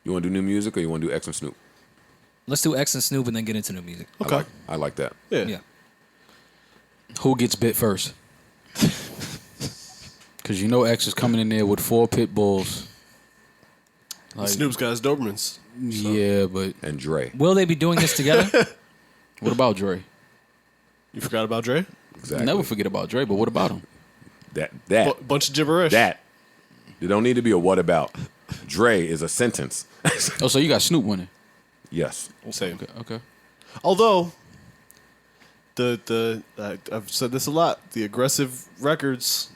You want to do new music or you want to do X and Snoop? Let's do X and Snoop and then get into new music. Okay. I like that. Yeah. Who gets bit first? Because you know X is coming in there with 4 pit bulls. Like, Snoop's got his Dobermans. So. Yeah, but... And Dre. Will they be doing this together? What about Dre? You forgot about Dre? Exactly. Never forget about Dre, but what about him? That. Bunch of gibberish. That. There don't need to be a what about. Dre is a sentence. Oh, so you got Snoop winning. Yes. Same. Okay. Although, I've said this a lot. The aggressive records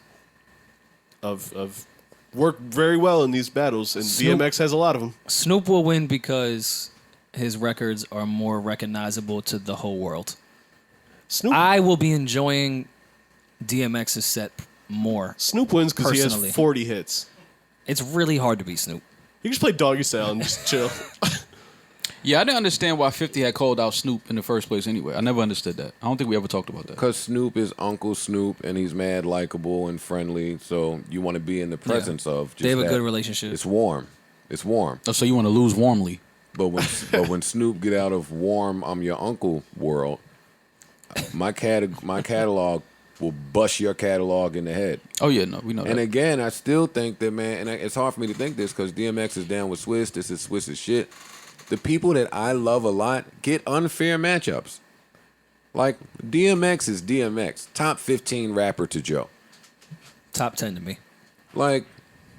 of work very well in these battles, and Snoop- DMX has a lot of them. Snoop will win because his records are more recognizable to the whole world. Snoop I will be enjoying DMX's set more. Snoop wins because he Personally. has 40 hits. It's really hard to beat Snoop. He can just play doggy style and just chill. Yeah, I didn't understand why 50 had called out Snoop in the first place anyway. I never understood that. I don't think we ever talked about that. Because Snoop is Uncle Snoop and he's mad likable and friendly. So you want to be in the presence of just They have a that. good relationship. It's warm. It's warm. Oh, so you want to lose warmly. But when Snoop get out of warm, I'm your uncle world, my catalog will bust your catalog in the head. Oh, yeah, no, we know And that. again, I still think that, man, and it's hard for me to think this because DMX is down with Swiss. This is Swiss's shit. The people that I love a lot get unfair matchups. Like, DMX is DMX. Top 15 rapper to Joe. Top 10 to me. Like,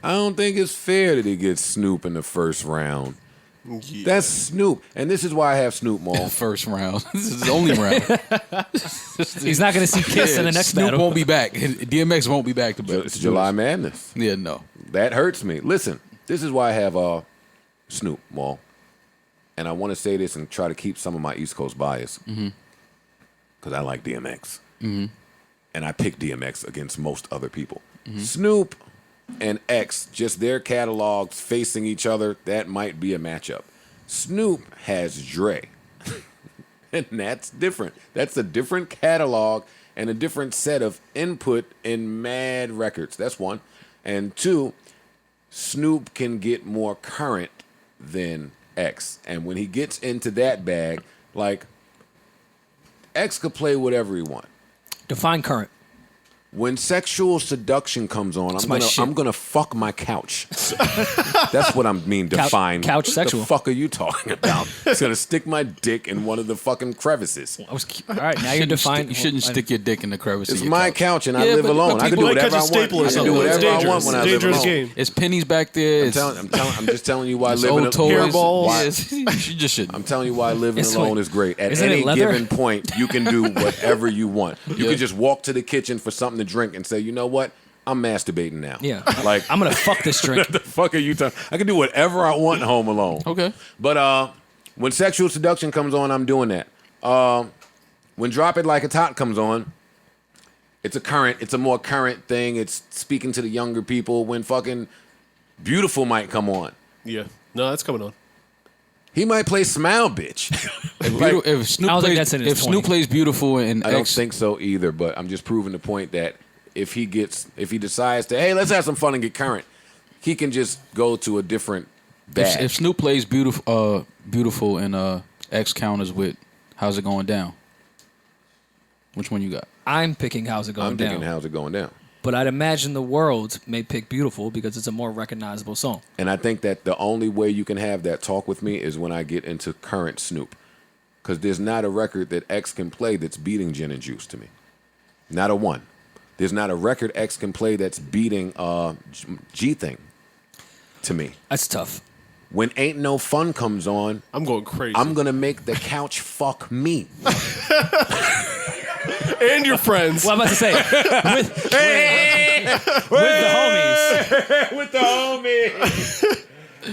I don't think it's fair that he gets Snoop in the first round. Yeah. That's Snoop. And this is why I have Snoop Mall. First round. This is the only round. He's not going to see Kiss in the next Snoop battle. won't be back. DMX won't be back to back. It's July Madness. Yeah, no. That hurts me. Listen, this is why I have Snoop Mall. And I want to say this and try to keep some of my East Coast bias. Because I like DMX. And I pick DMX against most other people. Snoop and X, just their catalogs facing each other, that might be a matchup. Snoop has Dre. And that's different. That's a different catalog and a different set of input in mad records. That's one. And two, Snoop can get more current than X. And when he gets into that bag, like, X could play whatever he wants. Define current. When sexual seduction comes on, my shit. I'm gonna fuck my couch. That's what I mean. Define couch sexual. The fuck are you talking about? It's gonna stick my dick in one of the fucking crevices. All right, now you're defining. You shouldn't stick your dick in the crevice It's of your my couch. couch and I Yeah, live but alone. I can do people- whatever I catch a want. staple or I can do something. whatever It's I want dangerous. when I It's live dangerous alone. game. It's pennies back there. It's I'm just telling you why it's living old toys. Hairballs. why- You just shouldn't. I'm telling you why living It's alone like- is great. At isn't it any leather? given point, you can do whatever you want. You Yeah. can just walk to the kitchen for something to drink and say, you know what? I'm masturbating now. Yeah. Like, I'm going to fuck this drink. the fuck are you talking? I can do whatever I want home alone. Okay. But when sexual seduction comes on, I'm doing that. When Drop It Like It's Hot comes on, it's a more current thing. It's speaking to the younger people. When fucking Beautiful might come on, Yeah. No, that's coming on. he might play Smile Bitch. Like, If Snoop I don't think plays, that's in his if Snoop 20s. plays Beautiful and I don't X, think so either, but I'm just proving the point that if he decides to, hey, let's have some fun and get current, he can just go to a different bag. if Snoop plays Beautiful and X counters with How's It Going Down, which one you got? I'm picking How's It Going I'm Down. thinking, how's it going down? But I'd imagine the world may pick Beautiful because it's a more recognizable song. And I think that the only way you can have that talk with me is when I get into current Snoop. Because there's not a record that X can play that's beating Gin and Juice to me. Not a one. There's not a record X can play that's beating G-Thing to me. That's tough. When Ain't No Fun comes on, I'm going crazy. I'm going to make the couch fuck me. and your friends. Well, I'm about to say, with the homies. With the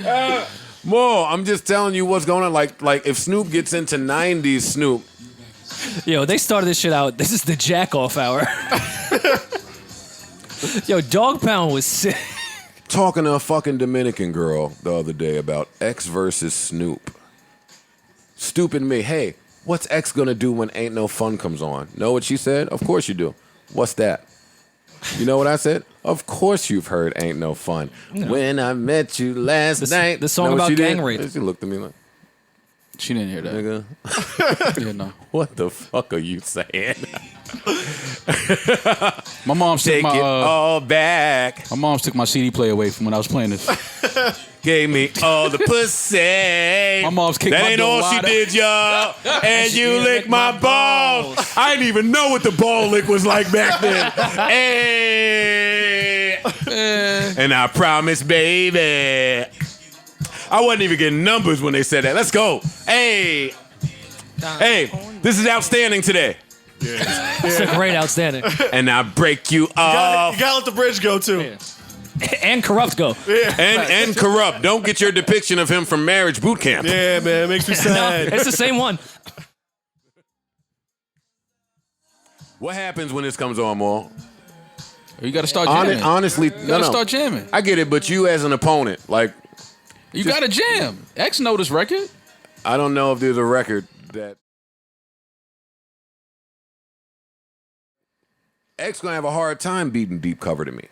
homies. Mo, I'm just telling you what's going on. Like if Snoop gets into 90s Snoop, Yo, they started this shit out. This is the jack-off hour. Yo, Dog Pound was sick. talking to a fucking Dominican girl the other day about X versus Snoop. Stupid me. Hey, what's X gonna do when Ain't No Fun comes on? Know what she said? Of course you do. What's that? You know what I said? Of course you've heard Ain't No Fun. No. When I met you last night. The song about gang rape. She looked at me like, She didn't hear that. nigga, Yeah, no. what the fuck are you saying? My mom took Take it all back. My mom took my CD player away from when I was playing this. Gave me all the pussy. My mom's kicked That my ain't door all she wide did, y'all. And you licked my balls. I didn't even know what the ball lick was like back then. Hey. And I promise, baby. I wasn't even getting numbers when they said that. Let's go. Hey. Hey, this is outstanding today. It's a great outstanding. And I break you off. You gotta let the bridge go too. Yeah. And Corrupt go. And Corrupt. Don't get your depiction of him from Marriage Boot Camp. Yeah, man, it makes me No, sad. it's the same one. What happens when this comes on, Maul? You got to start jamming. Honestly, You got to start jamming. I get it, but you as an opponent, like, You got to jam. X know this record. I don't know if there's a record that X gonna have a hard time beating Deep Cover to me,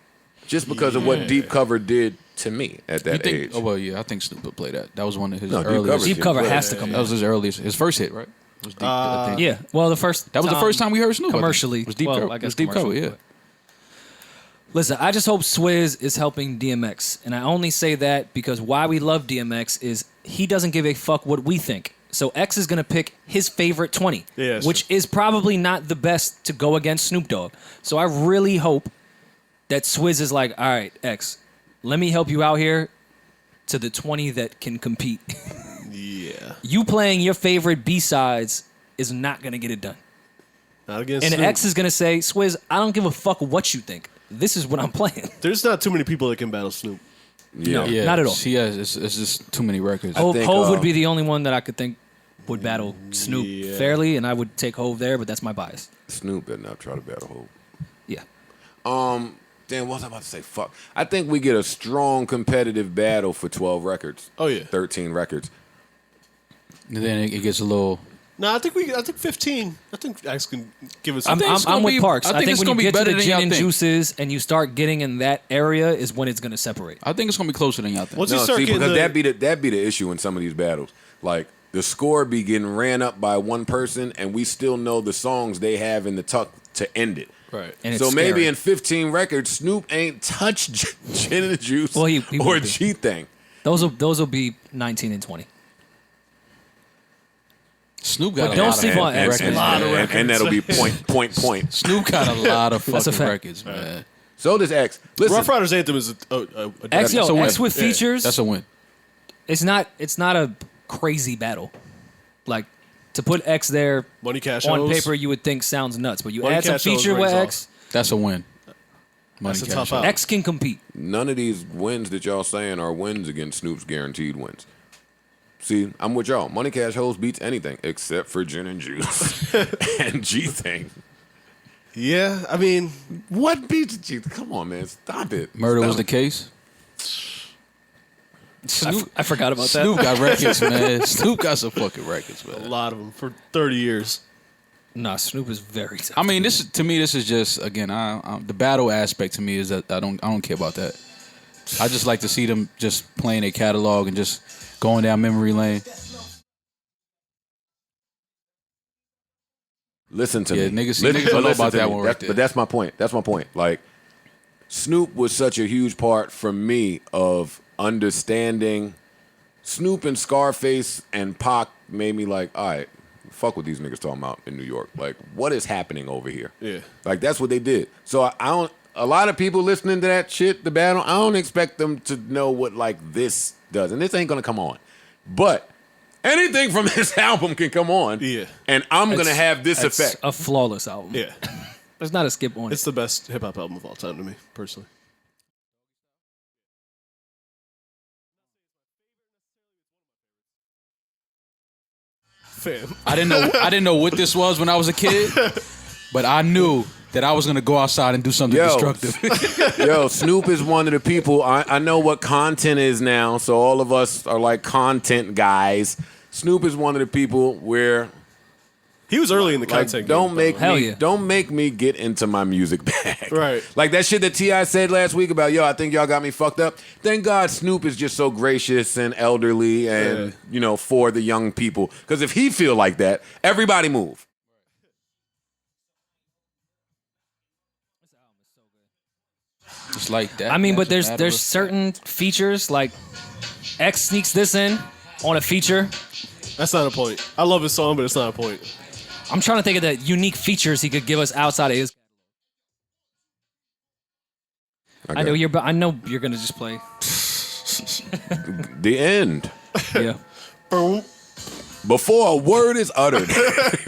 just because of what Deep Cover did to me at that age. Oh well, yeah, I think Snoop would play that. That was one of his No, Deep earliest. Cover's Deep Cover Yeah. has to come That out. was his earliest, his first hit, right? Was Deep, I think. Yeah. Well, the first. That was the first time we heard Snoop. I think. Commercially. Was Deep Well, Cover. I guess Was Deep Cover, commercially, yeah. but- Listen, I just hope Swizz is helping DMX. And I only say that because why we love DMX is he doesn't give a fuck what we think. So X is going to pick his favorite 20, Yeah, which is probably not the best to go against Snoop Dogg. So I really hope that Swizz is like, all right, X, let me help you out here to the 20 that can compete. Yeah. You playing your favorite B-sides is not going to get it done. Not against And Snoop. X is going to say, Swizz, I don't give a fuck what you think. This is what I'm playing. There's not too many people that can battle Snoop. Yeah. No. Not at all. She has. It's just too many records. Hove, think, Hove would be the only one that I could think would battle Snoop Yeah. fairly, and I would take Hove there, but that's my bias. Snoop better not try to battle Hov. Yeah. Damn, what was I about to say? Fuck. I think we get a strong competitive battle for 12 records. Oh, yeah. 13 records. And then it gets a little. No, I think 15. I think X can give us. I'm with Parks. I think it's when gonna you be get to better the than gin y'all and think. juices and you start getting in that area is when it's going to separate. I think it's gonna be closer than y'all think. Once No, you start see, getting because the, that'd be the issue in some of these battles. Like, the score be getting ran up by one person, and we still know the songs they have in the tuck to end it. right. And it's So maybe scary. in 15 records, Snoop ain't touched Gin and the Juice Well, he or won't be. G-Thing. Those will be 19 and 20. Snoop got But a don't lot sleep of on X. records. And that'll be point. Snoop got a lot of That's a fucking fact. records, man. So does X. Listen, Rough Riders Anthem is a X, That's a win. X with features, That's a win. it's not a crazy battle. Like, to put X there Money Cash on Hoes. paper, you would think sounds nuts, but you Money add some Cash Hoes feature with rings X, That's a win. Money That's a Cash tough Out. out. X can compete. none of these wins that y'all saying are wins against Snoop's guaranteed wins. See, I'm with y'all. Money Cash Hoes beats anything except for Gin and Juice and G-Thing. Yeah, I mean, What beats G? Come on, man. Stop it. Murder Stop was the it. case. Snoop, I forgot about that. Snoop got records, man. Snoop got some fucking records, a man. lot of them for 30 years. Nah, Snoop is very tough. I mean, this is just again, the battle aspect to me is that I don't care about that. I just like to see them just playing a catalog and just going down memory lane. Listen to Yeah, me. niggas Listen- don't know listen about to that me. one right there. But that's my point. That's my point. Like, Snoop was such a huge part for me of understanding. Snoop and Scarface and Pac made me like, all right, fuck what these niggas talking about in New York. Like, what is happening over here? Yeah. Like, that's what they did. So I don't. A lot of people listening to that shit, the battle, I don't expect them to know what like this does, and this ain't gonna come on. But anything from this album can come on, Yeah. and I'm gonna It's- have this it's effect. a flawless album. Yeah. There's not a skip on It's it. the best hip hop album of all time to me, personally. Fam. I didn't know what this was when I was a kid, but I knew that I was gonna go outside and do something Yo. destructive. Yo, Snoop is one of the people. I know what content is now, so all of us are like content guys. Snoop is one of the people where He was early in the Like, content don't game. make Hell me yeah. don't make me get into my music bag. Right. Like that shit that T.I. said last week about, yo, I think y'all got me fucked up. Thank God Snoop is just so gracious and elderly and, for the young people. Because if he feel like that, everybody move. Just like that. I mean, but That's a there's matter of- certain features like X sneaks this in on a feature. That's not a point. I love his song, but it's not a point. I'm trying to think of the unique features he could give us outside of his. I know you're gonna just play. The end. Yeah. Boom. Before a word is uttered.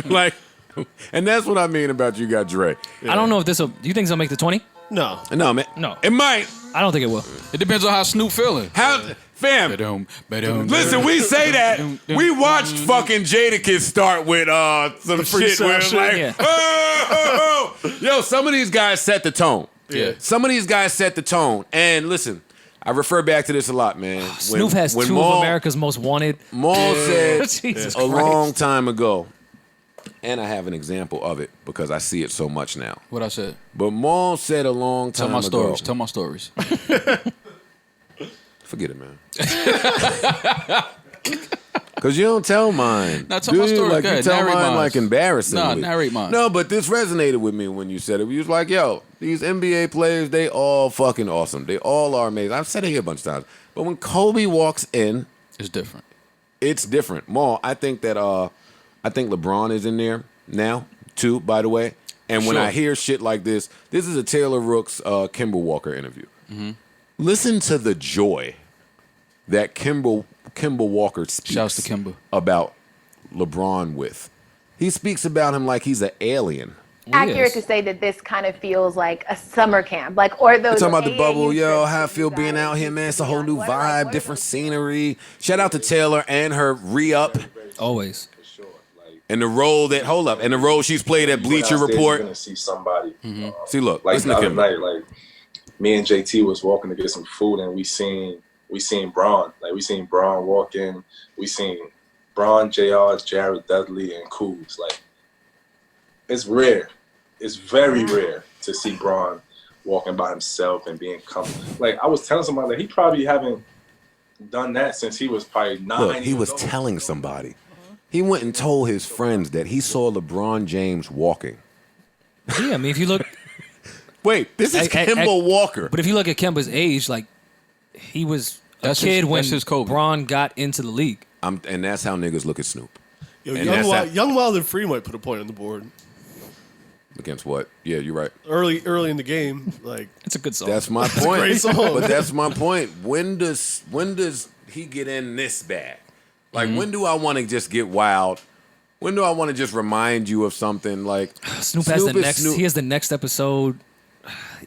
Like, and that's what I mean about You Got Dre. I don't know if this will. Do you think this will make the 20? No. No, man. No. It might. I don't think it will. It depends on how Snoop feeling. Fam, listen, we say that. We watched fucking Jadakiss start with some shit where it's like, Yeah. Yo, some of these guys set the tone. Yeah. Some of these guys set the tone. And listen, I refer back to this a lot, man. Snoop has two of America's most wanted. Maul said Jesus a Christ. long time ago, and I have an example of it because I see it so much now. What I said. But Maul said a long Tell time my ago. stories. Tell my stories. Forget it, man. Because you don't tell mine. Now tell my story. Like, Go you ahead. tell Narrate mine mine. like embarrassingly. Nah, narrate mine. No, but this resonated with me when you said it. You was like, yo, these NBA players, they all fucking awesome. They all are amazing. I've said it here a bunch of times. But when Kobe walks in, It's different. it's different. Maul, I think that I think LeBron is in there now, too, by the way. And when Sure. I hear shit like this is a Taylor Rooks Kimber Walker interview. Mm-hmm. Listen to the joy that Kimber Walker speaks Shouts to Kimber. about LeBron with. He speaks about him like he's an alien. Accurate to say that this kind of feels like a summer camp, like, or those. Talking about the AAU bubble, yo, trips how I that feel you being guys out here, used man. to It's a be whole on. new What are, vibe, what are different those- scenery. Shout out to Taylor and her re-up Always. and the role and the role she's played at Bleacher You're Report. gonna see somebody. See, look, Like listen the to other Kimber. night, like me and JT was walking to get some food, and we seen Braun. Like we seen Braun walk in. We seen Braun, JR, Jared Dudley, and Kuz. Like it's rare. It's very rare to see Braun walking by himself and being comfortable. Like I was telling somebody that he probably haven't done that since he was probably 9. Look, he years was old. telling somebody. He went and told his friends that he saw LeBron James walking. Yeah, I mean, if you look, Wait, this is Kimber Walker. but if you look at Kemba's age, like he was a That's kid his- when that's his Kobe. Braun got into the league. And that's how niggas look at Snoop. Yo, And that's that- Young Wild and Free might put a point on the board Against what? Yeah, you're right. early in the game. Like It's a good song. That's my point. great song. But that's my point. When does he get in this bag? Like, when do I want to just get wild? When do I want to just remind you of something? Like, Snoop has the is next. Snoop. He has the next episode.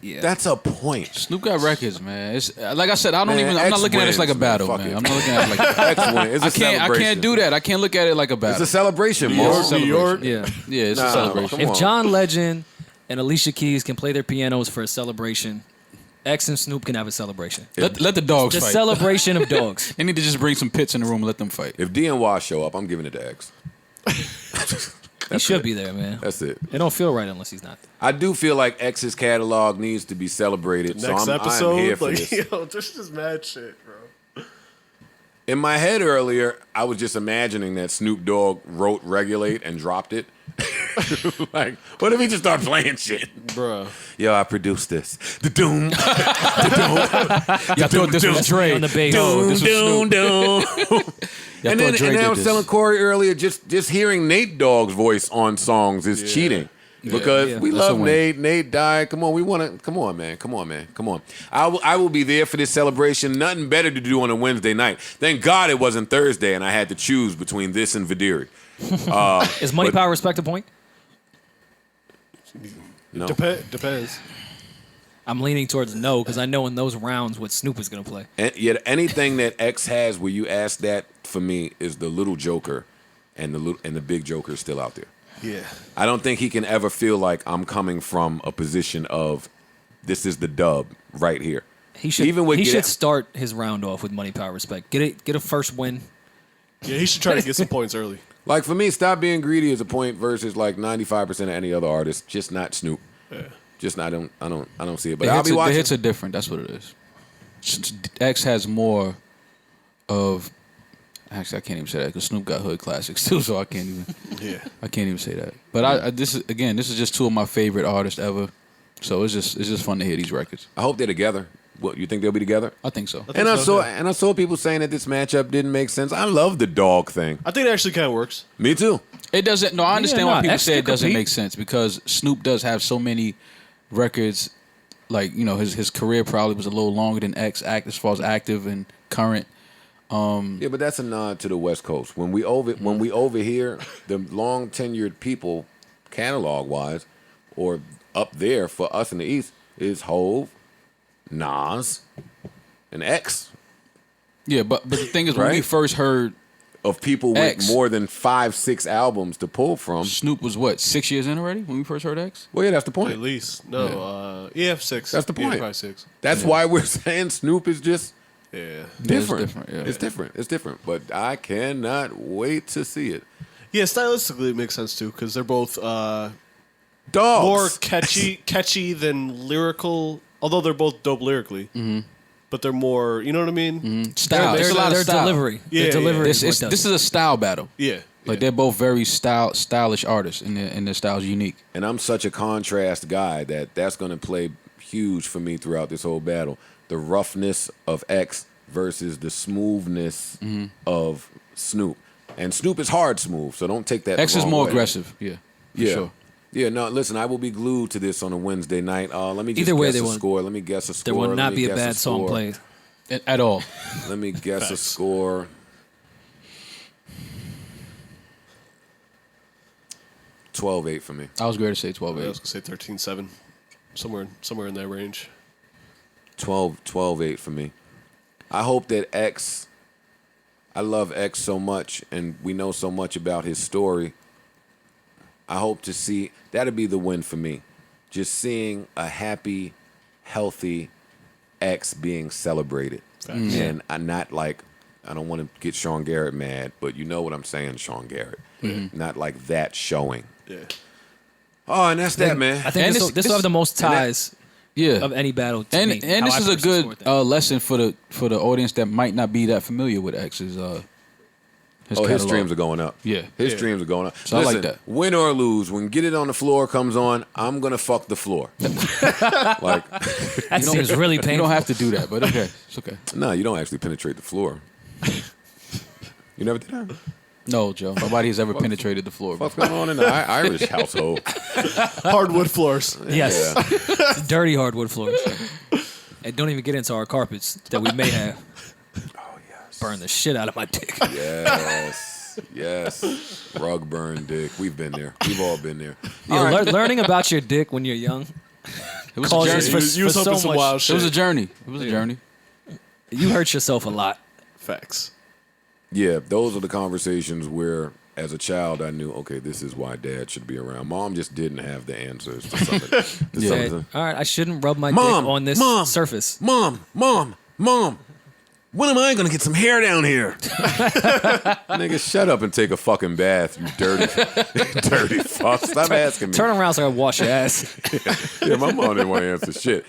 Yeah. That's a point. Snoop got records, man. It's like I said. I don't Man, even. I'm not X looking at it as like a wins, man. battle, Fuck man. it. I'm not looking at it like a battle. Excellent. It's a I celebration. can't do that. I can't look at it like a battle. It's a celebration, Yeah, Mo. it's a New York. celebration. Yeah. Yeah, it's Nah, a celebration. come on. If John Legend and Alicia Keys can play their pianos for a celebration, X and Snoop can have a celebration. Let the dogs The fight. celebration of dogs. They need to just bring some pits in the room and let them fight. If DNY show up, I'm giving it to X. He should be there, man. That's it. It don't feel right unless he's not. I do feel like X's catalog needs to be celebrated. next so I'm episode, here for like this. yo, this is mad shit, bro. In my head earlier, I was just imagining that Snoop Dogg wrote Regulate and dropped it. Like, what if he just started playing shit? Bro. Yo, I produced this. The doom. Y'all thought this was Dre. On the bass. No, this was Snoop. Y'all And thought Dre I did was this. telling Corey earlier, just hearing Nate Dogg's voice on songs is cheating. Because Yeah. we That's a love win. Nate. Nate died. Come on, we want to. Come on, man. Come on. I will be there for this celebration. Nothing better to do on a Wednesday night. Thank God it wasn't Thursday, and I had to choose between this and Vidiri. Is money, But- power, respect a point? No, Depends. I'm leaning towards no because I know in those rounds what Snoop is going to play. and yet anything that X has where you ask that for me is the little Joker, and the big Joker is still out there. Yeah. I don't think he can ever feel like I'm coming from a position of this is the dub right here. He should. Even with he Get should Out- start his round off with money, power, respect. Get a first win. Yeah, he should try to get some points early. Like for me, Stop Being Greedy is a point versus like 95% of any other artist. Just not Snoop. Yeah. Just not. I don't see it. But The I'll hits, be the watching. hits are different. That's what it is. X has more of. Actually, I can't even say that because Snoop got hood classics too, so I can't even say that. But this is just two of my favorite artists ever. So it's just fun to hear these records. I hope they're together. What, you think they'll be together? I think so. And I saw people saying that this matchup didn't make sense. I love the dog thing. I think it actually kind of works. Me too. It doesn't. No, I understand why people X say can it doesn't compete. make sense because Snoop does have so many records. Like his career probably was a little longer than X as far as active and current. Yeah, but that's a nod to the West Coast. When we over here, the long tenured people, catalog wise, or up there for us in the East is Hove, Nas, and X. Yeah, but the thing is, when we Right? first heard Of people with X. more than 5-6 albums to pull from. Snoop was what 6 years in already when we first heard X. Well, yeah, that's the At point. least. No, 6. That's the point. Yeah, probably 6. That's why we're saying Snoop is just Yeah. different. different, yeah. It's different. It's different. But I cannot wait to see it. Yeah, stylistically it makes sense too because they're both Dogs. more catchy than lyrical. Although they're both dope lyrically, but they're more. You know what I mean? Style. Their, It's a lot of their style. delivery. Yeah, Their delivery This is what is does a style battle. Yeah. Like they're both very stylish artists, and their style's unique. And I'm such a contrast guy that's going to play huge for me throughout this whole battle. The roughness of X versus the smoothness of Snoop. And Snoop is hard smooth, so don't take that X the is wrong more way. aggressive. Yeah, for Yeah. sure. Yeah, no, listen, I will be glued to this on a Wednesday night. Let me just Either way, guess they a won't- score. Let me guess a score. There will Let not me be a guess bad song score. played. At all. Let me guess a Facts. score. 12-8 for me. I was going to say 12-8. I was gonna say 13-7, somewhere in that range. 12-8 for me. I hope that X, I love X so much, and we know so much about his story. I hope to see, that'd be the win for me. Just seeing a happy, healthy X being celebrated. And I'm not like, I don't want to get Sean Garrett mad, but you know what I'm saying, Sean Garrett. Not like that showing. Yeah. Oh, and that's that, man. I think And this will have the most and that- ties Yeah. of any battle. To And me, and how this I is a personally good score things. lesson for the audience that might not be that familiar with X's. His His catalog. streams are going up. Yeah. His streams are going up. So I like Listen, that. win or lose, when Get It on the Floor comes on, I'm going to fuck the floor. Like, That seems really You painful. don't have to do that, but okay, it's okay. no, you don't actually penetrate the floor. You never did that? No, Joe, nobody has ever penetrated the floor. What's going on in the Irish household? Hardwood floors. Yes, dirty hardwood floors. And don't even get into our carpets that we may have. Oh, yes. Burn the shit out of my dick. Yes. Yes. Rug burn dick. We've been there. We've all been there. Yo, learning about your dick when you're young It was a causes journey. for, You was for up so in some much. wild It shit. was a journey. It was a journey. You hurt yourself a lot. Facts. Yeah, those are the conversations where, as a child, I knew, okay, this is why Dad should be around. Mom just didn't have the answers to some of the Said, all right, I shouldn't rub my Mom, dick on this Mom. surface. Mom, when am I gonna get some hair down here? Nigga, shut up and take a fucking bath, you dirty fuck. Stop asking me. Turn around so I wash your ass. Yeah, my mom didn't want to answer shit.